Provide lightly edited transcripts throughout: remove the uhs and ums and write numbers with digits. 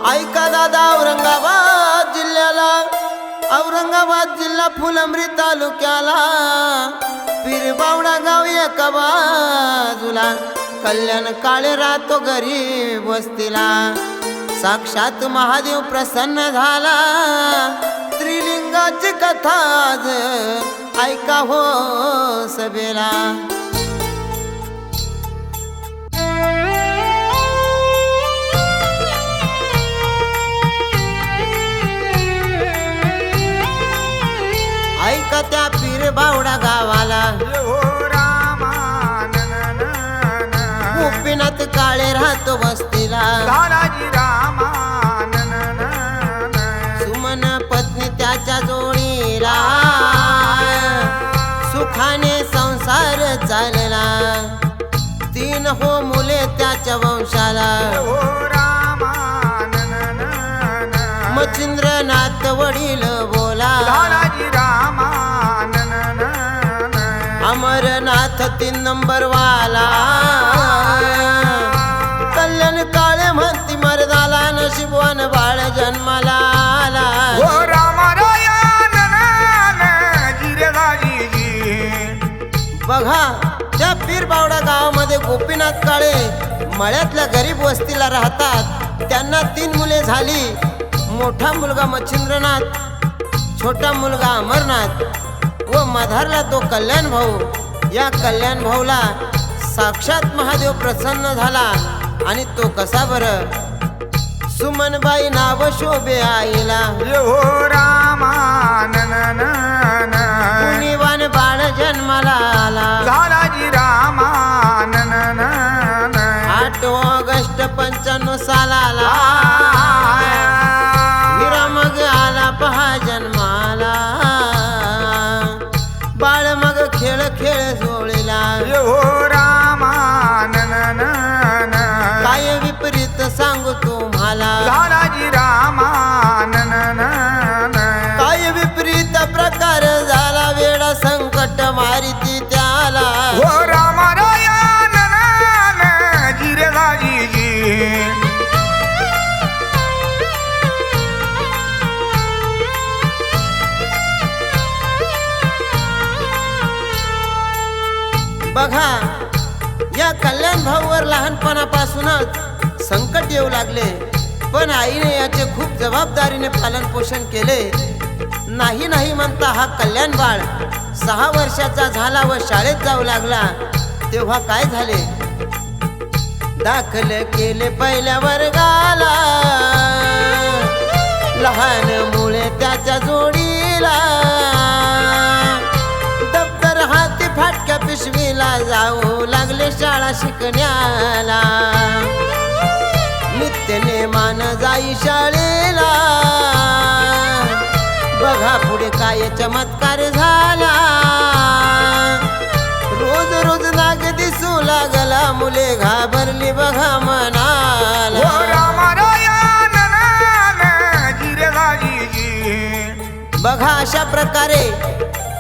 ऐका दादा, औरंगाबाद जिल्हा फुलंब्री तालुक्याला पीरबावडा गाव एका बाजूला, कल्याण काळे राहतो गरीब वस्तीला. साक्षात महादेव प्रसन्न झाला, त्रिलिंगाची कथा आज ऐका हो सभेला. ऐका त्या पीरबावडा गावाला गोपीनाथ काळे राहतो वस्तीला. सुमन पत्नी त्याच्या जोडीला, सुखाने संसार चालला. 3 हो मुले त्याच्या वंशाला. मच्छिंद्रनाथ वडील बोला, अमरनाथ 3 नंबर वाला. कल्याण काळे म्हणती मर्दाला, नशीबवान बाळ जन्माला आला. बघा, त्या पीरबावडा गावामध्ये गोपीनाथ काळे मळ्यातल्या गरीब वस्तीला राहतात. त्यांना 3 मुले झाली. मोठा मुलगा मच्छिंद्रनाथ, छोटा मुलगा अमरनाथ व मधारला तो कल्याण भाऊ. या कल्याण भाऊला साक्षात महादेव प्रसन्न झाला. आणि तो कसा बर? सुमनबाई नाव शोभे आईला. पुण्यवान बाळ जन्माला आला. 8 ऑगस्ट 95 सालाला हिरा मग आला पहा जन्माला. बाळ मग खेळ खेळ जोळीला. काय विपरीत सांगू तुम्हाला, काय विपरीत प्रकार झाला. वेडा संकट मारिती त्याला. बघा, या कल्याण भाऊवर लहानपणापासूनच संकट येऊ लागले. पण आईने याचे खूप जबाबदारीने पालन पोषण केले. नाही नाही म्हणता हा कल्याण बाळ 6 वर्षाचा झाला व शाळेत जाऊ लागला. तेव्हा काय झाले? दाखल केले पहिल्या वर्गाला. लहान मुळे त्याच्या जोडीला. दप्तर हाती फाटक्या पिशवीला, जाऊ लागले शाळा शिकण्याला. नित्य नेमान जाई शाळेला. बघा पुढे काय चमत्कार झाला. रोज रोज नाग दिसू लागला. मुले घाबरली बघा मनाला. बघा, अशा प्रकारे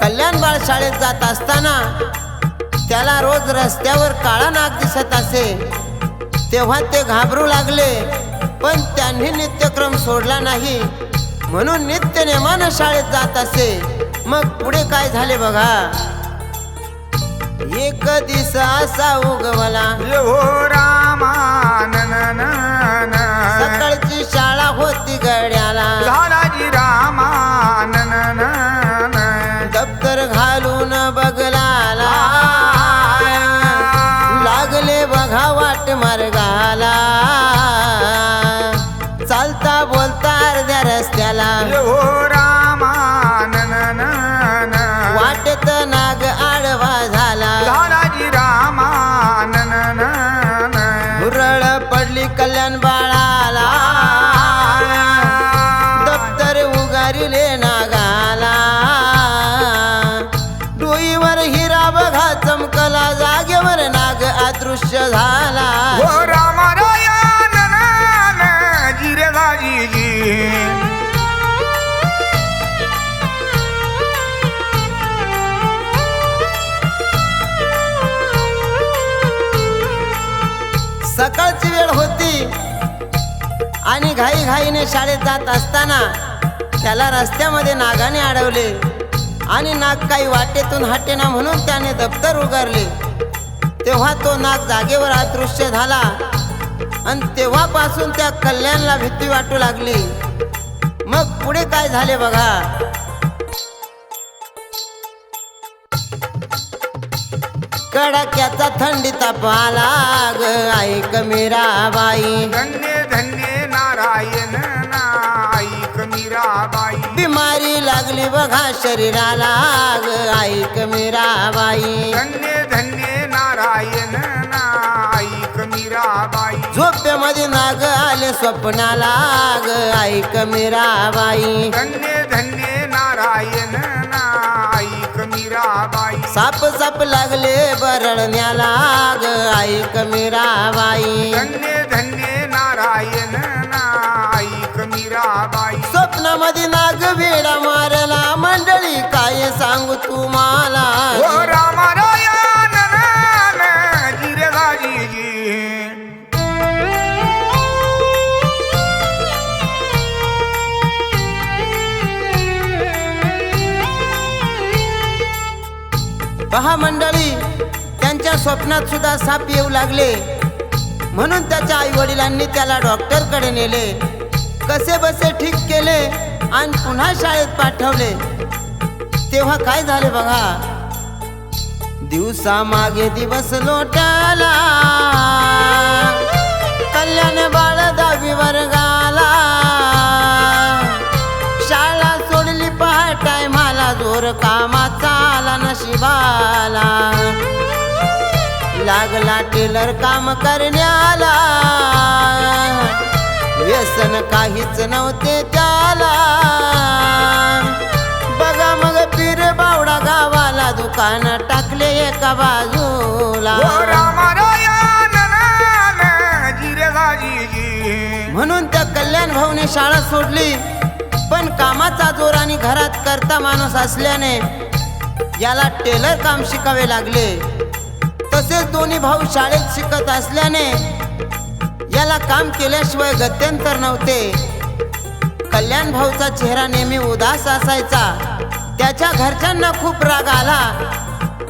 कल्याण बाळ शाळेत जात असताना त्याला रोज रस्त्यावर काळा नाग दिसत असे. तेव्हा ते घाबरू लागले. पण त्यांनी नित्यक्रम सोडला नाही, म्हणून नित्य नेमानं शाळेत जात असे. मग पुढे काय झाले बघा. एक दिवस असा उगवला. सकाळची शाळा होती गड्याला. दप्तर घालून बगलाला. लागले बघा वाट मार्गाला. चालता बोलता अर्ध्या रस्त्याला. वाटेत नाग आडवा झाला. हुरळ पडली कल्याण बाळाला. दप्तर उगारिले नागाला. डोईवर हिरा बघा चमकला. जागेवर नाग अदृश्य झाला. सकाळची वेळ होती आणि घाईघाईने शाळेत जात असताना त्याला रस्त्यामध्ये नागाने अडवले आणि नाग काही वाटेतून हटेना म्हणून त्याने दप्तर उगारले. तेव्हा तो नाग जागेवर अदृश्य झाला आणि तेव्हापासून त्या कल्याणला भीती वाटू लागली. मग पुढे काय झाले बघा. कडाक्याचा थंडी ताप आला ग ऐक मीराबाई. धन्य धन्य नारायण ना ऐक मीराबाई. बिमारी लागली बघा शरीराला ग ऐक मीराबाई. धन्य धन्य नारायण ना ऐक मीराबाई. झोपेमध्ये नाग आले स्वप्नाला ग ऐक मीराबाई. धन्य धन्य नारायण ना ऐक मीराबाई. साप साप लागले बरळण्याला ग ऐक मीराबाई. धन्य धन्य नारायण ना ऐक मीराबाई. स्वप्नामध्ये नाग वेडा मारला मंडळी काय सांगू तुम्हाला. ओ रामारायण ना जिरगाजी. पहा मंडळी, त्यांच्या स्वप्नात सुद्धा साप येऊ लागले म्हणून त्याच्या आई वडिलांनी त्याला डॉक्टरकडे नेले. कसे बसे ठीक केले आणि पुन्हा शाळेत पाठवले. तेव्हा काय झाले बघा. दिवसा मागे दिवस लोटाला कल्याण बाळ 10वी वर्गाला. शाळा सोडली पहा टायमाला जोर कामाचा आला नशिबाला. लागला टेलर काम करण्याला व्यसन काहीच नव्हते त्याला. बघा मग पीर बावडा गावाला दुकान टाकले एका बाजूला. म्हणून त्या कल्याण भाऊने शाळा सोडली. पण कामाचा जोर आणि घरात करता माणूस असल्याने याला टेलर काम शिकावे लागले. तसेच दोन्ही भाऊ शाळेत शिकत असल्याने याला काम केल्याशिवाय गत्यंतर नव्हते. कल्याण भाऊचा चेहरा नेहमी उदास असायचा. त्याच्या घरच्यांना खूप राग आला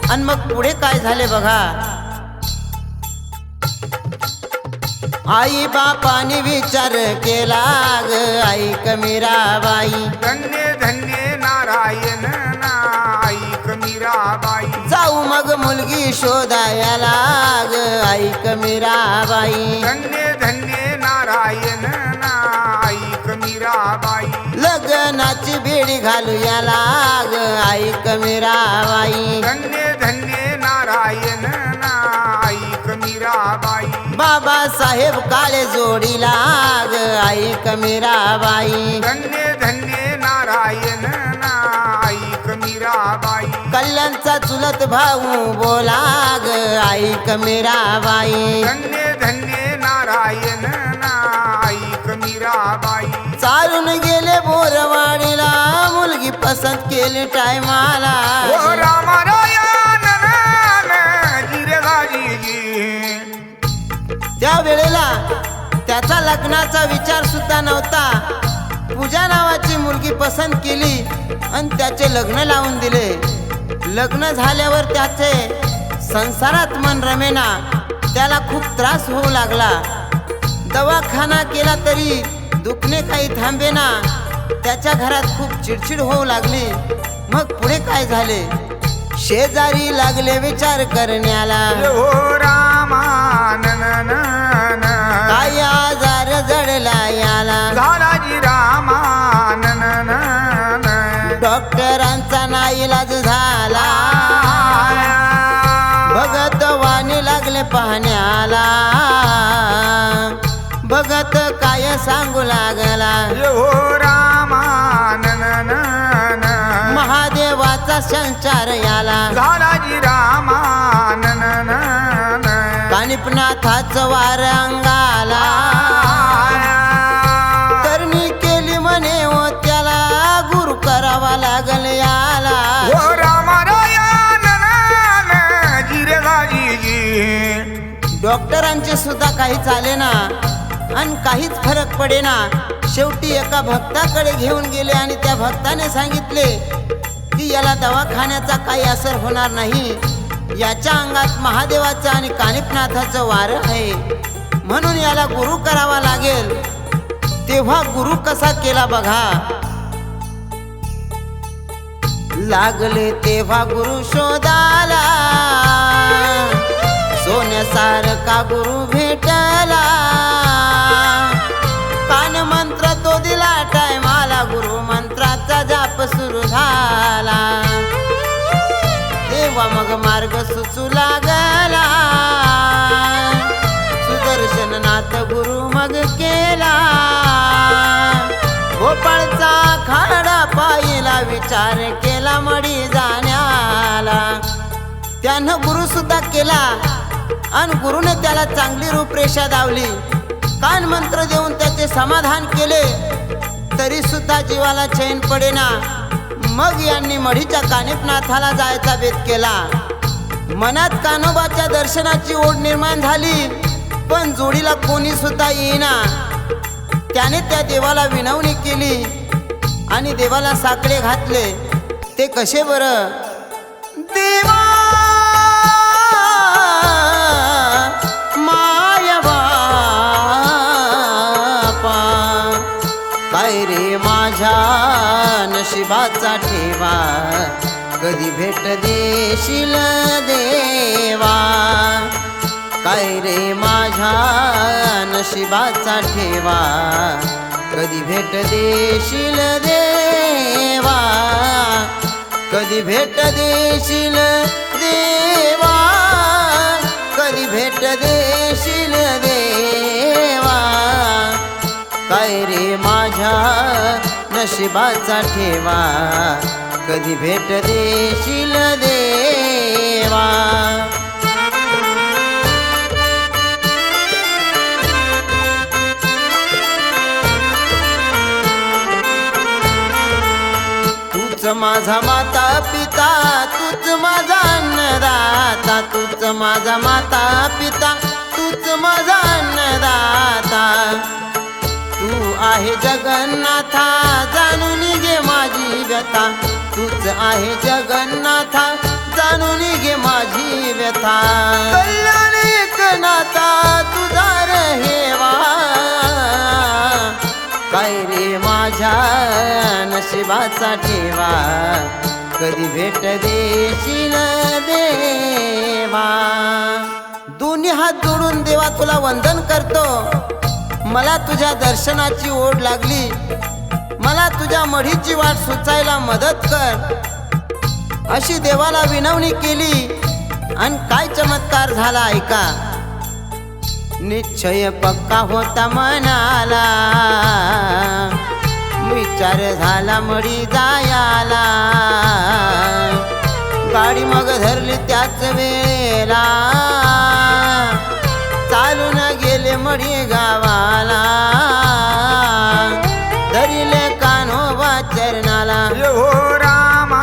आणि मग पुढे काय झाले बघा. आई बापाने विचार केला ग ऐक मीराबाई. धन्य धन्य नारायण ना ऐक मीराबाई. जाऊ मग मुलगी शोधायला ग ऐक मीराबाई. धन्य धन्य नारायण ना ऐक मीराबाई. लग्नाची बेडी घालू याला ग ऐक मीराबाई. धन्य धन्य नारायण ना ऐक मीराबाई. बाबासाहेब काळे जोडीला ग ऐक मीराबाई. धन्य धन्य नारायण ना ऐक मीराबाई. कल्याणचा चुलत भाऊ बोला ग ऐक मीराबाई. धन्य धन्य नारायण ना ऐक मीराबाई. चालून गेले बोरवाडीला मुलगी पसंत केली टायमाला. ओ रामारायण ना जिरगाजी. त्या वेळेला त्याचा लग्नाचा विचार सुद्धा नव्हता. पूजा नावाची मुलगी पसंत केली आणि त्याचे लग्न लावून दिले. लग्न झाल्यावर त्याचे संसारात मन रमेना. त्याला खूप त्रास होऊ लागला. दवाखाना केला तरी दुखणे काही थांबेना. त्याच्या घरात खूप चिडचिड होऊ लागली. मग पुढे काय झाले. शेजारी लागले विचार करण्याला. हो रामा काय आजार जडला याला. झाला जी रामा डॉक्टरांचा नाईलाज झाला. भगत वाणी लागले पाहण्याला. भगत काय सांगू लागला. हो रामा महादेवाचा संचार याला. झाला जी रामा कानिपनाथाचं वार अंगाला. तरणी केली म्हणे हो त्याला गुरु करावा लागल याला. हो रामारायण जिरगाजी. डॉक्टरांचे सुद्धा काही चाले ना. आणि काहीच फरक पडेना. शेवटी एका भक्ताकडे घेऊन गेले आणि त्या भक्ताने सांगितले की याला दवाखान्याचा काही असर होणार नाही, याच्या अंगात महादेवाचं आणि कानिपनाथाचं वार आहे, म्हणून याला गुरु करावा लागेल. तेव्हा गुरु कसा केला बघा. लागले तेव्हा गुरु शोधाला, सोन्यासारखा गुरु भेटला. कान मंत्र तो दिला टायमाला, गुरु मंत्राचा जाप सुरू झाला. तेव्हा मग मार्ग सुचू लागला, सुदर्शननाथ गुरु मग केला. गोपाळचा खाडा पाहिला, विचार केला मडी जाण्याला. त्यानं गुरु सुद्धा केला आणि गुरुने त्याला चांगली रूपरेषा दावली. कान मंत्र देऊन त्याचे समाधान केले, तरी सुद्धा जीवाला चैन पडेना. मग यांनी मढीच्या कानिपनाथाला जायचा बेत केला. मनात कान्होबाच्या दर्शनाची ओढ निर्माण झाली, पण जोडीला कोणी सुद्धा येईना. त्याने त्या देवाला विनवणी केली आणि देवाला साकडे घातले. ते कसे बरं. देवा माय बापा, काय रे माझ्या नशिबाचा ठेवा, कधी भेट देशील देवा. काय रे माझ्या नशिबाचा ठेवा, कधी भेट देशील देवा. कधी भेट देशील देवा, कधी भेट देशील देवा. काय रे माझ्या नशिबाचा ठेवा, कधी भेट देशील देवा. तूच माझा माता पिता, तूच माझा अन्नदाता. तूच माझा माता पिता, तूच माझा अन्नदाता. तू आहे जगन्नाथा, जाणून घे माझी व्यथा. तूच आहे जगन्नाथा, जाणून घे माझी व्यथा. कल्याण एकनाथा तुझा रहेवा, काय रे माझ्या नशिबाचा ठेवा, कधी भेट देशील देवा. दोन्ही हात जोडून देवा तुला वंदन करतो. मला तुझ्या दर्शनाची ओढ लागली, मला तुझ्या मढीची वाट सुचायला मदत कर, अशी देवाला विनवणी केली. आणि काय चमत्कार झाला ऐका. निश्चय पक्का होता मनाला, विचार झाला मडी जायाला. गाडी मग धरली त्याच वेळेला, चालून गेले मडी गावाला. धरिले कान्होबा चरणाला, हो रामा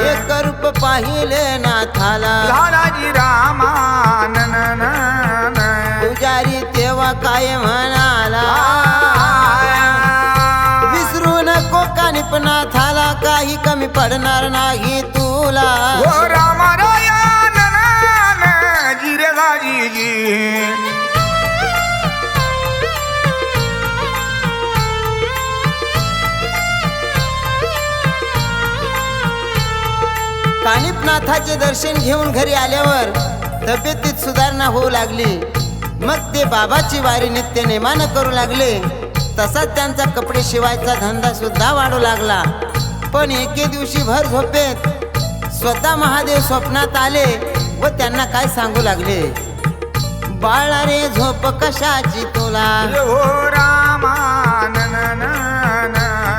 एक रूप पाहिले नाथाला. लालाजी रामा पुजारी तेव्हा काय म्हणाला, विसरू नको कानिपनाथाला, काही कमी पडणार नाही तुला. हो रामा राया जिरे जी. कानिपनाथाचे दर्शन घेऊन घरी आल्यावर तब्येतीत सुधारणा होऊ लागली. मग ते बाबाची वारी नित्य नेमानं करू लागले. तसाच त्यांचा कपडे शिवायचा धंदा सुद्धा वाढू लागला. पण एके दिवशी भर झोपेत स्वतः महादेव स्वप्नात आले व त्यांना काय सांगू लागले. बाळा रे झोप कशाची तुला, हो रामा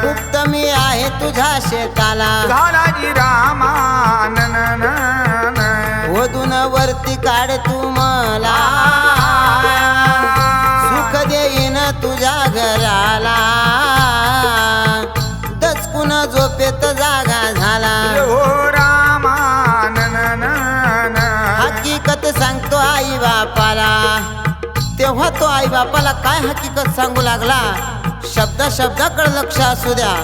गुप्त मी आहे तुझ्या शेताला. लालाजी रामा वधून वरती काढ तू मला, सुख देईन तुझ्या घराला. दचकून झोपेत जागा झाला. हो रामा हकीकत सांगतो आई बापाला. तेव्हा तो आई बापाला काय हकीकत सांगू लागला, शब्दाकडे लक्ष असू द्या.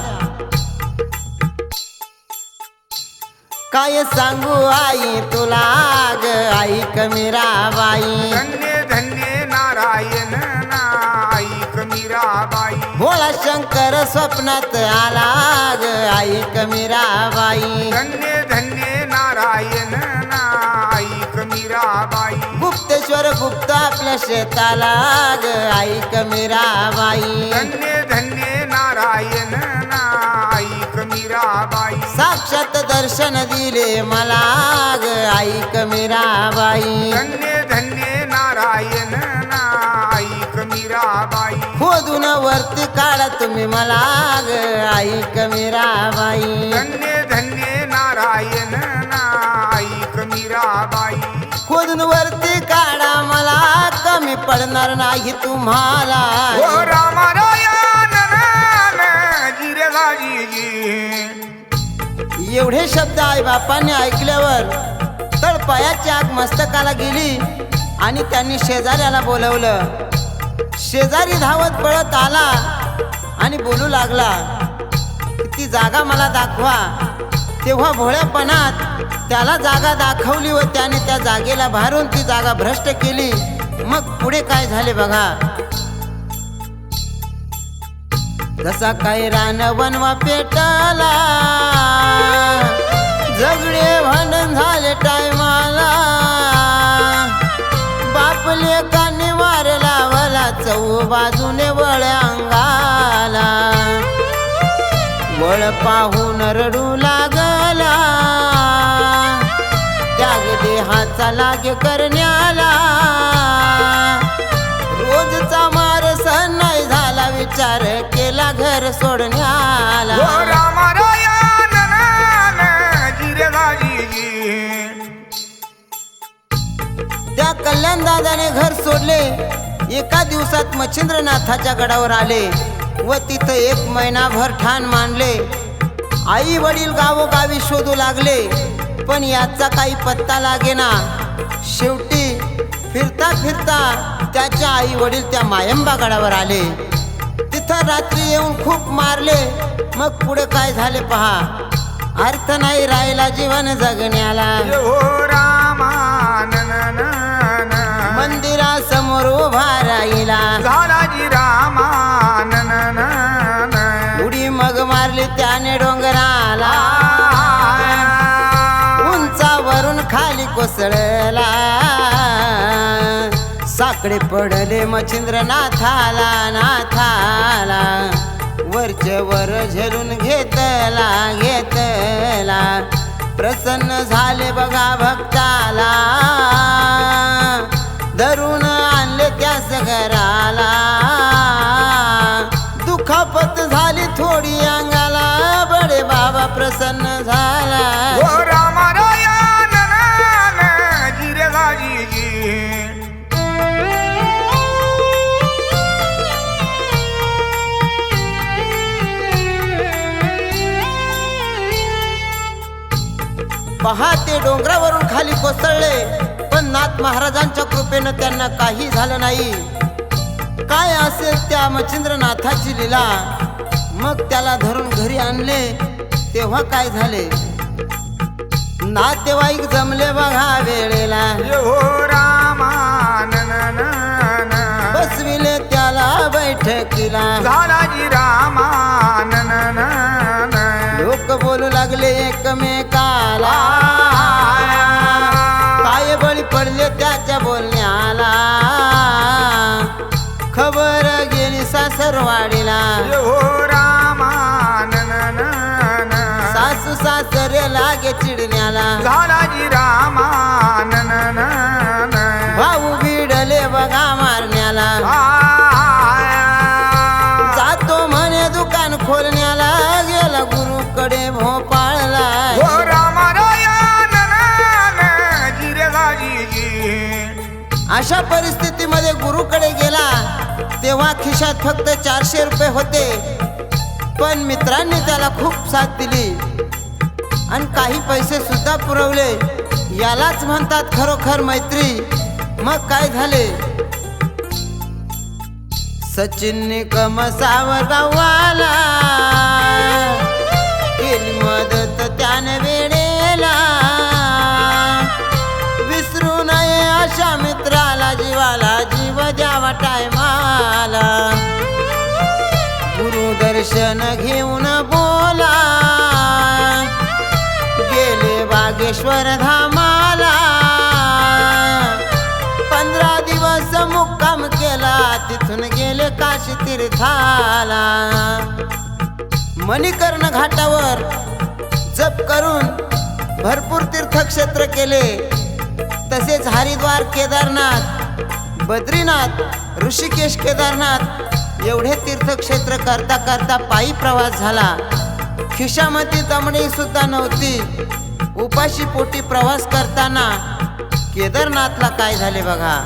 काय सांगू आई तुला ग ऐक मीराबाई, धन्य धन्य नारायण ना ऐक मीराबाई. भोळा शंकर स्वप्नात आला ग ऐक मीराबाई, धन्य धन्य नारायण ना ऐक मीराबाई. गुप्तेश्वर गुप्त आपल्या शेताला ग ऐक मीराबाई, धन्य धन्य नारायण ना ऐक मीराबाई. साक्षात दर्शन दिले मला ग ऐक मीराबाई, धन्य धन्य नारायण ना ऐक मीराबाई. खोदून वरती काढा तुम्ही मला ग ऐक मीराबाई, धन्य धन्य नारायण ना ऐक मीराबाई. खोदून वरती काढा मला कमी पडणार नाही तुम्हाला. ओ रामारायण जिरेलाजी. एवढे शब्द आई बापांनी ऐकल्यावर तळपायाची आग मस्तकाला गेली आणि त्यांनी शेजाऱ्याला बोलवलं. शेजारी धावत पळत आला आणि बोलू लागला, ती जागा मला दाखवा. तेव्हा भोळ्यापणात त्याला जागा दाखवली व त्याने त्या जागेला भारून ती जागा भ्रष्ट केली. मग पुढे काय झाले बघा. जसा काय रान वनवा पेटला, झगडे भांडण झाले टायमाला, बापले कानी मार लावला चौ बाजूने वळ अंगाला, वळ पाहून रडू लागला, त्याग देहाचा लागे करण्याला, रोजचा मार सहन नाही झाला, विचार केला घर सोडण्याला. ओ रामारायण जिरेलाजी. त्या कल्याण दादाने घर सोडले. एका दिवसात मच्छिंद्रनाथाच्या गडावर आले व तिथं 1 महिनाभर ठाण मांडले. आई वडील गावोगावी शोधू लागले पण याचा काही पत्ता लागेना. शेवटी फिरता फिरता त्याच्या आई वडील त्या मायंबा गडावर आले. तिथं रात्री येऊन खूप मारले. मग पुढे काय झाले पहा. अर्थ नाही राहिला जीवन जगण्याला. ओ रामा मंदिरासमोर उभा राहिला. झाला जी रामा उडी मग मारली त्याने डोंगराला. उंचावरून खाली कोसळला. साकडे पडले मच्छिंद्रनाथाला नाथाला. वरचे वर झेलून घेतला घेतला. प्रसन्न झाले बघा भक्ताला. धरून आणले त्यास घराला. दुखापत झाली थोडी अंगाला. बडे बाबा प्रसन्न झाला. ओ रामारायण जिरेलाजी. पहाटे डोंगरावरून खाली कोसळले पण नाथ महाराजांच्या कृपेनं त्यांना काही झालं नाही. काय असेल त्या मच्छिंद्रनाथाची लीला. मग त्याला धरून घरी आणले. तेव्हा काय झाले. नातेवाईक जमले बघा वेळेला. ओ रामा बसविले त्याला बैठकीला. झाला जी रामा लोक बोलू लागले एकमेकाला. काय बळी पडले त्याच्या बोलण्याला. खबर गेली सासरवाडीला. ओ रामा सासू सासरे लागे चिडण्याला. झाला जी रामा भाऊ भिडले बघा मारण्याला. जातो म्हणे दुकान खोलण्याला. गेला गुरुकडे भोपाळला. ओ रामारायण जिरेलाजी. अशा परिस्थितीमध्ये गुरुकडे गेला. तेव्हा खिशात फक्त 400 रुपये होते. पण मित्रांनी त्याला खूप साथ दिली आणि काही पैसे सुद्धा पुरवले. यालाच म्हणतात खरोखर मैत्री. मग काय झाले. सचिन कमसावर गावाला केली मदत त्याने वेळेला विसरू नये अशा मित्राला जीवाला जीव द्यावा टायमाला गुरुदर्शन घेऊन बोला गेले बागेश्वर धामाला 15 दिवस मुक्काम केला तिथून गेले काशी तीर्थाला मणिकर्ण घाटावर जप करून भरपूर तीर्थक्षेत्र केले तसेच हरिद्वार केदारनाथ बद्रीनाथ ऋषिकेश केदारनाथ एवढे तीर्थक्षेत्र करता करता पायी प्रवास झाला खिशामध्ये तमणी सुद्धा नव्हती उपाशी पोटी प्रवास करताना केदारनाथला काय झाले बघा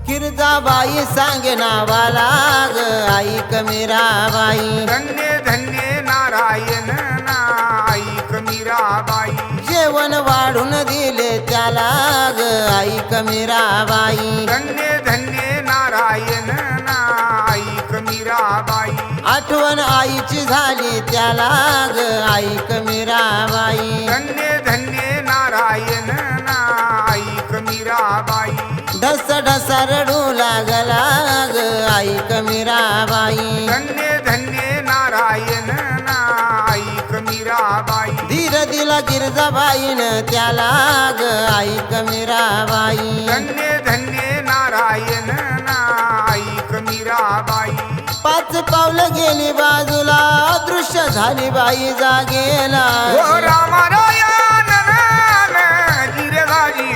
गिरजाबाई सांगे नावाला ग आई कमीराबाई धन्य धन्य नारायण ना ऐक मीराबाई जेवण वाढून दिले त्याला ग आई कमीराबाई धन्य धन्य नारायण ना ऐक मीराबाई आठवण आईची झाली त्याला ग आई कमीराबाई धन्य धन्य नारायण ना ऐक मीराबाई ढस ढस रडू लागला ग आई कमीराबाई धन्य धन्य नारायण ना ऐक मीराबाई धीर दिला गिरजाबाईन त्याला ग आई कमीराबाई धन्य धन्य नारायण ना ऐक मीराबाई 5 पावलं गेली बाजूला दृश्य झाली बाई जागेला ओ रामारायण गिरगाजी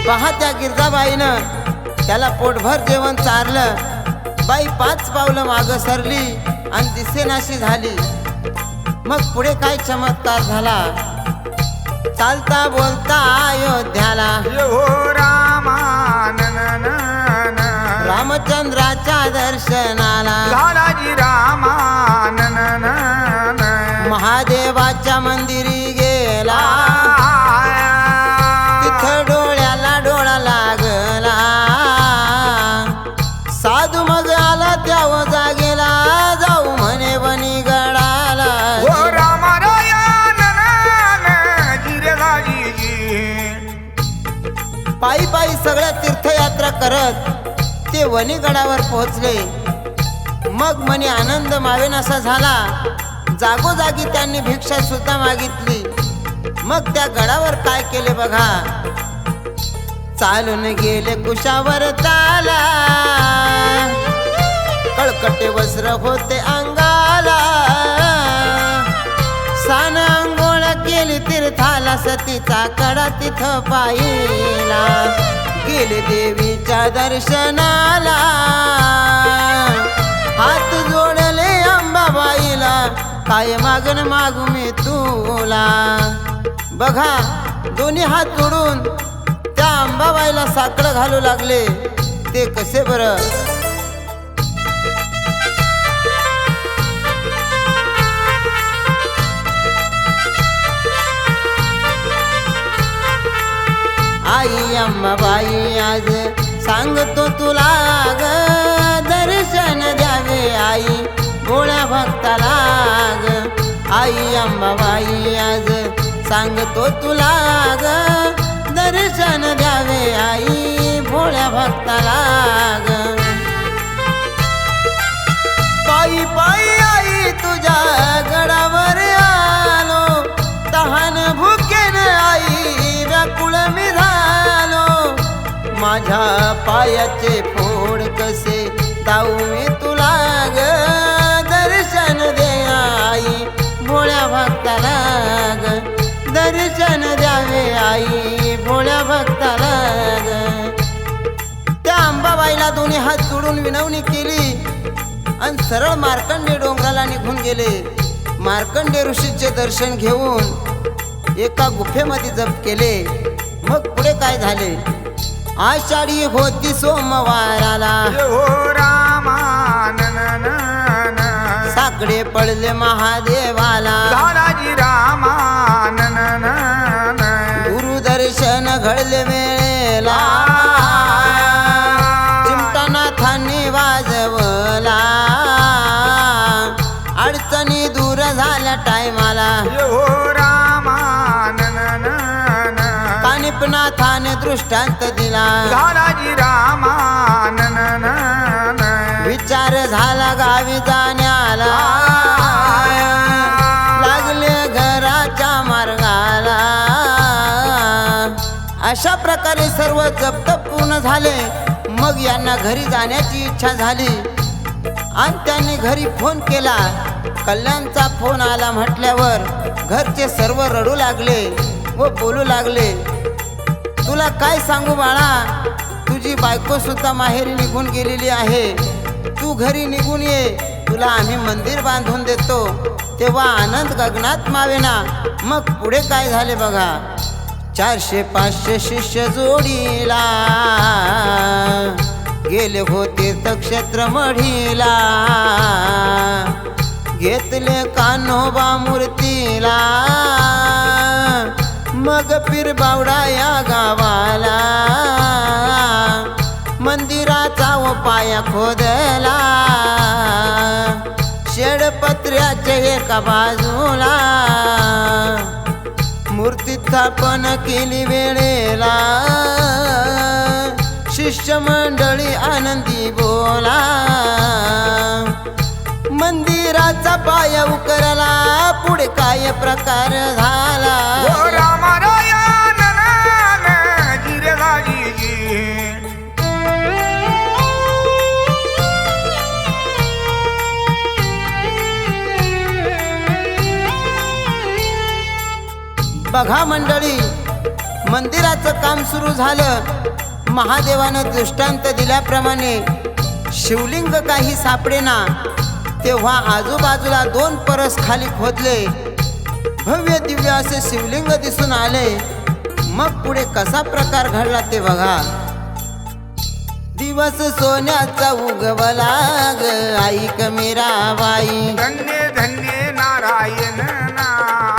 पहा त्या गिरजाबाईनं त्याला पोटभर जेवण चारलं बाई 5 पावलं मागं सरली आणि दिसेनाशी झाली मग पुढे काय चमत्कार झाला चालता बोलता अयोध्याला हो रामचंद्राच्या दर्शनाला लालाजी रामानन महादेवाच्या मंदिरी गेला तिथं डोळ्याला डोळा लागला साधू मग आला त्या जागेला जाऊ म्हणे बनी गडाला हो रामारायण गिरगाजी पायी पायी सगळ्या तीर्थयात्रा करत ते वनीगडावर पोहोचले मग मनी आनंद मावेनासा झाला जागोजागी त्यांनी भिक्षा सुद्धा मागितली मग त्या गडावर काय केले बघा चालून गेले कुशावर ताला कळकटे वस्त्र होते अंगाला सान अंघोळ केली तीर्थाला सतीचा कडा तिथं पाहिला गेले देवीच्या दर्शनाला हात जोडले अंबाबाईला काय मागण मागू मी तुला बघा दोन्ही हात जोडून त्या अंबाबाईला साकडं घालू लागले ते कसे बरं आई अंबाबाई आज सांगतो तुला ग दर्शन द्यावे आई भोळ्या भक्ताला ग आई अंबाबाई आज सांगतो तुला ग दर्शन द्यावे आई भोळ्या भक्ताला ग पायी पायी आई तुझ्या गडावर आलो तहान भुकेन आई व्याकुळ मी झालो माझ्या पायाचे फोड कसे दाऊ मी तुला ग दर्शन दे आई भोळ्या भक्ताला ग दर्शन द्यावे आई भोळ्या भक्ताला ग त्या अंबाबाईला दोन्ही हात जोडून विनवणी केली आणि सरळ मार्कंडे डोंगराला निघून गेले मार्कंडे ऋषीचे दर्शन घेऊन एका गुफेमध्ये जप केले मग पुढे काय झाले आषाढी होती सोमवाराला हो रामानन आकडे पडले महादेवाला झालाजी रामानन गुरुदर्शन घडले वेळेला चिमटानाथांनी वाजवला अडचणी दूर झाल्या टायमाला हो रामानन कानिपनाथाने दृष्टांत दिला झालाजी रामानन विचार झाला गावी जाण्याला लागले घराच्या मार्गाला अशा प्रकारे सर्व जप्त पूर्ण झाले मग यांना घरी जाण्याची इच्छा झाली आणि त्यांनी घरी फोन केला कल्याणचा फोन आला म्हटल्यावर घरचे सर्व रडू लागले व बोलू लागले तुला काय सांगू बाळा तुझी बायको सुद्धा माहेरी निघून गेलेली आहे तू घरी निघून ये तुला आम्ही मंदिर बांधून देतो तेव्हा आनंद गगनात मावेना मग पुढे काय झाले बघा 400-500 शिष्य जोडीला गेले होते तीर्थक्षेत्र मढीला घेतले कान्होबा मूर्तीला मग पीर बावडा या गावाला मंदिराचा व पाया खोदला शेडपत्र्याच्या एका बाजूला मूर्ती स्थापन केली वेळेला शिष्यमंडळी आनंदी बोला मंदिराचा पाया उकरला पुढे काय प्रकार झाला हो रामारायण गिरगाजी बघा मंडळी मंदिराचं काम सुरू झालं महादेवानं दृष्टांत दिल्याप्रमाणे शिवलिंग काही सापडेना तेव्हा आजूबाजूला 2 परस खाली खोदले भव्य दिव्य असे शिवलिंग दिसून आले मग पुढे कसा प्रकार घडला ते बघा दिवस सोन्याचा उगवला ग ऐक मीराबाई धन्य धन्य नारायण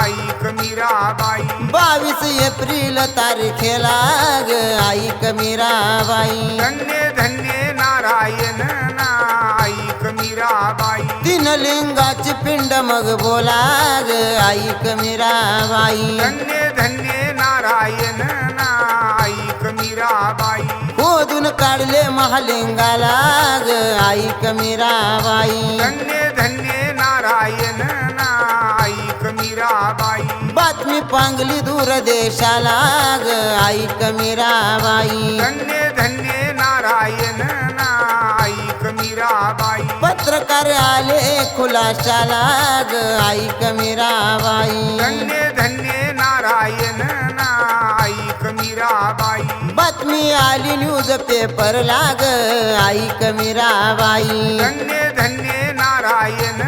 ऐक मीराबाई 22 एप्रिल तारखेला ग ऐक मीराबाई धन्य धन्य नारायण ऐक मीराबाई 3 लिंगाची पिंड मग बोला ग ऐक मीराबाई धन्य धन्य नारायण ऐक मीराबाई खोदून काढले महालिंगाला ग ऐक मीराबाई धन्य धन्य नारायण ऐक मीराबाई बातमी पांगली दूर देशाला ग ऐक मीराबाई धन्य धन्य नारायण ऐक मीराबाई पत्रकार आले खुलाशाला ग ऐक मीराबाई धन्य धन्य नारायण ऐक मीराबाई बातमी आली न्यूज पेपर लाग ऐक मीराबाई धन्य धन्य नारायण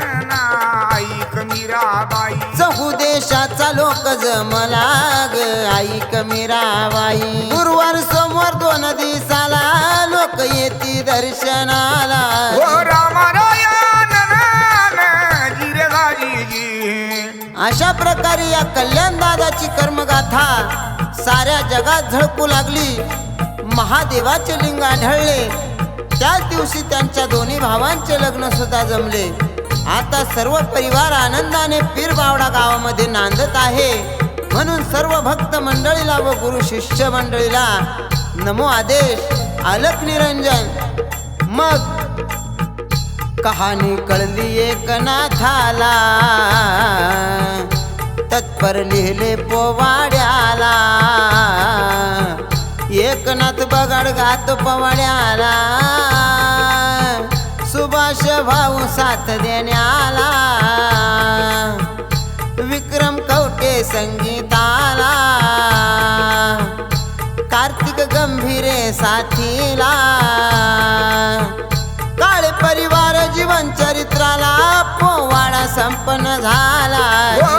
ऐक मीराबाई चहू देशाचा लोक जमला ग ऐक मीराबाई गुरुवार सोमवार 2 दिवसाला लोक येती दर्शनाला हो रामारायण गिरगाजी अशा प्रकारे या कल्याण दादाची कर्मगाथा साऱ्या जगात झळकू लागली महादेवाचे लिंग आढळले त्याच दिवशी त्यांच्या दोन्ही भावांचे लग्न सुद्धा जमले आता सर्व परिवार आनंदाने पीरबावडा गावामध्ये नांदत आहे म्हणून सर्व भक्त मंडळीला व गुरु शिष्य मंडळीला नमो आदेश अलख निरंजन मग कहाणी कळली एकनाथाला तत्पर लिहिले पोवाड्याला एकनाथ बगाड गातो पवाड्याला सुभाष भाऊ साथ देण्याला विक्रम कवटे संगीताला कार्तिक गंभीरे साथीला काळे परिवार जीवन चरित्राला पोवाडा संपन्न झाला हो